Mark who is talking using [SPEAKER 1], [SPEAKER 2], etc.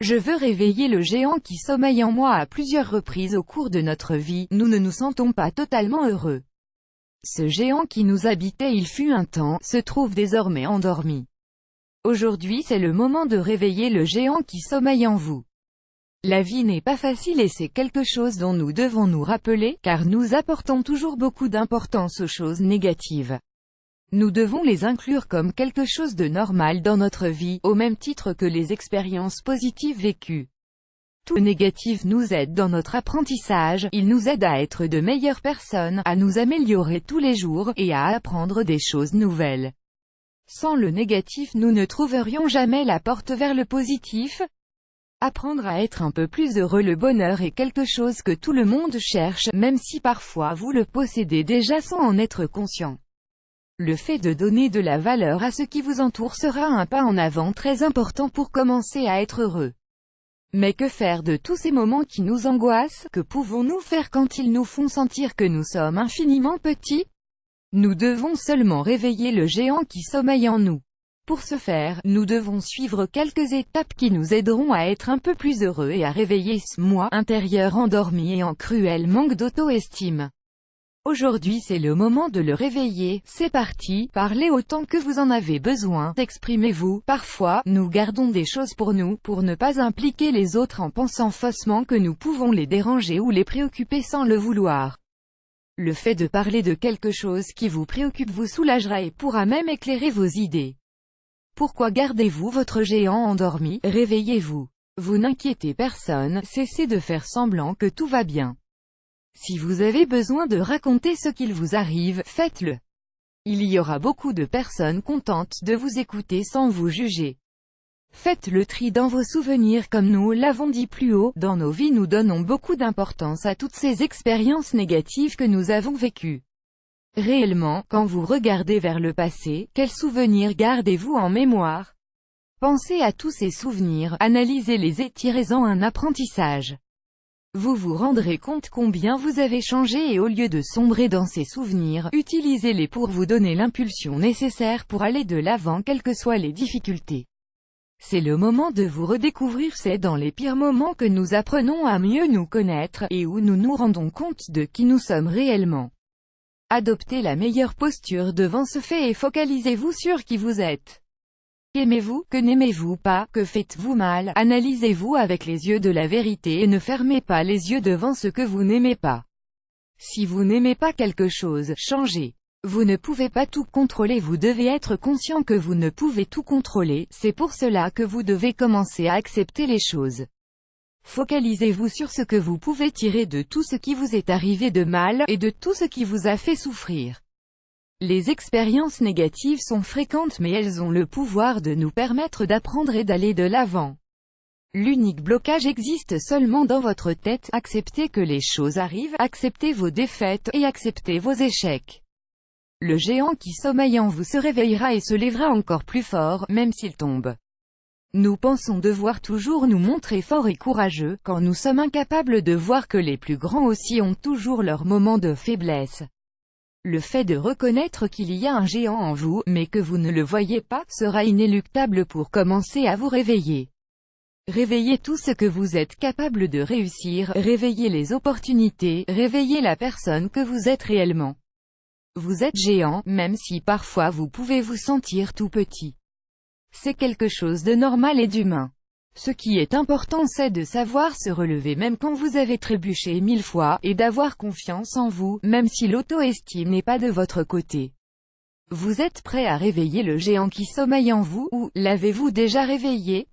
[SPEAKER 1] Je veux réveiller le géant qui sommeille en moi. À plusieurs reprises au cours de notre vie, nous ne nous sentons pas totalement heureux. Ce géant qui nous habitait il fut un temps, se trouve désormais endormi. Aujourd'hui c'est le moment de réveiller le géant qui sommeille en vous. La vie n'est pas facile et c'est quelque chose dont nous devons nous rappeler, car nous apportons toujours beaucoup d'importance aux choses négatives. Nous devons les inclure comme quelque chose de normal dans notre vie, au même titre que les expériences positives vécues. Tout négatif nous aide dans notre apprentissage, il nous aide à être de meilleures personnes, à nous améliorer tous les jours, et à apprendre des choses nouvelles. Sans le négatif nous ne trouverions jamais la porte vers le positif. Apprendre à être un peu plus heureux. Le bonheur est quelque chose que tout le monde cherche, même si parfois vous le possédez déjà sans en être conscient. Le fait de donner de la valeur à ce qui vous entoure sera un pas en avant très important pour commencer à être heureux. Mais que faire de tous ces moments qui nous angoissent? Que pouvons-nous faire quand ils nous font sentir que nous sommes infiniment petits? Nous devons seulement réveiller le géant qui sommeille en nous. Pour ce faire, nous devons suivre quelques étapes qui nous aideront à être un peu plus heureux et à réveiller ce moi intérieur endormi et en cruel manque d'auto-estime. Aujourd'hui c'est le moment de le réveiller, c'est parti, parlez autant que vous en avez besoin, exprimez-vous. Parfois, nous gardons des choses pour nous, pour ne pas impliquer les autres en pensant faussement que nous pouvons les déranger ou les préoccuper sans le vouloir. Le fait de parler de quelque chose qui vous préoccupe vous soulagera et pourra même éclairer vos idées. Pourquoi gardez-vous votre géant endormi? Réveillez-vous. Vous n'inquiétez personne, cessez de faire semblant que tout va bien. Si vous avez besoin de raconter ce qu'il vous arrive, faites-le. Il y aura beaucoup de personnes contentes de vous écouter sans vous juger. Faites le tri dans vos souvenirs comme nous l'avons dit plus haut, dans nos vies nous donnons beaucoup d'importance à toutes ces expériences négatives que nous avons vécues. Réellement, quand vous regardez vers le passé, quels souvenirs gardez-vous en mémoire? Pensez à tous ces souvenirs, analysez-les et tirez-en un apprentissage. Vous vous rendrez compte combien vous avez changé et au lieu de sombrer dans ces souvenirs, utilisez-les pour vous donner l'impulsion nécessaire pour aller de l'avant quelles que soient les difficultés. C'est le moment de vous redécouvrir, c'est dans les pires moments que nous apprenons à mieux nous connaître, et où nous nous rendons compte de qui nous sommes réellement. Adoptez la meilleure posture devant ce fait et focalisez-vous sur qui vous êtes. Qu'aimez-vous, que n'aimez-vous pas, que faites-vous mal? Analysez-vous avec les yeux de la vérité et ne fermez pas les yeux devant ce que vous n'aimez pas. Si vous n'aimez pas quelque chose, changez. Vous ne pouvez pas tout contrôler, vous devez être conscient que vous ne pouvez tout contrôler, c'est pour cela que vous devez commencer à accepter les choses. Focalisez-vous sur ce que vous pouvez tirer de tout ce qui vous est arrivé de mal, et de tout ce qui vous a fait souffrir. Les expériences négatives sont fréquentes mais elles ont le pouvoir de nous permettre d'apprendre et d'aller de l'avant. L'unique blocage existe seulement dans votre tête. Acceptez que les choses arrivent, acceptez vos défaites, et acceptez vos échecs. Le géant qui sommeille en vous se réveillera et se lèvera encore plus fort, même s'il tombe. Nous pensons devoir toujours nous montrer forts et courageux, quand nous sommes incapables de voir que les plus grands aussi ont toujours leurs moments de faiblesse. Le fait de reconnaître qu'il y a un géant en vous, mais que vous ne le voyez pas, sera inéluctable pour commencer à vous réveiller. Réveillez tout ce que vous êtes capable de réussir, réveillez les opportunités, réveillez la personne que vous êtes réellement. Vous êtes géant, même si parfois vous pouvez vous sentir tout petit. C'est quelque chose de normal et d'humain. Ce qui est important c'est de savoir se relever même quand vous avez trébuché 1000 fois, et d'avoir confiance en vous, même si l'auto-estime n'est pas de votre côté. Vous êtes prêt à réveiller le géant qui sommeille en vous, ou l'avez-vous déjà réveillé?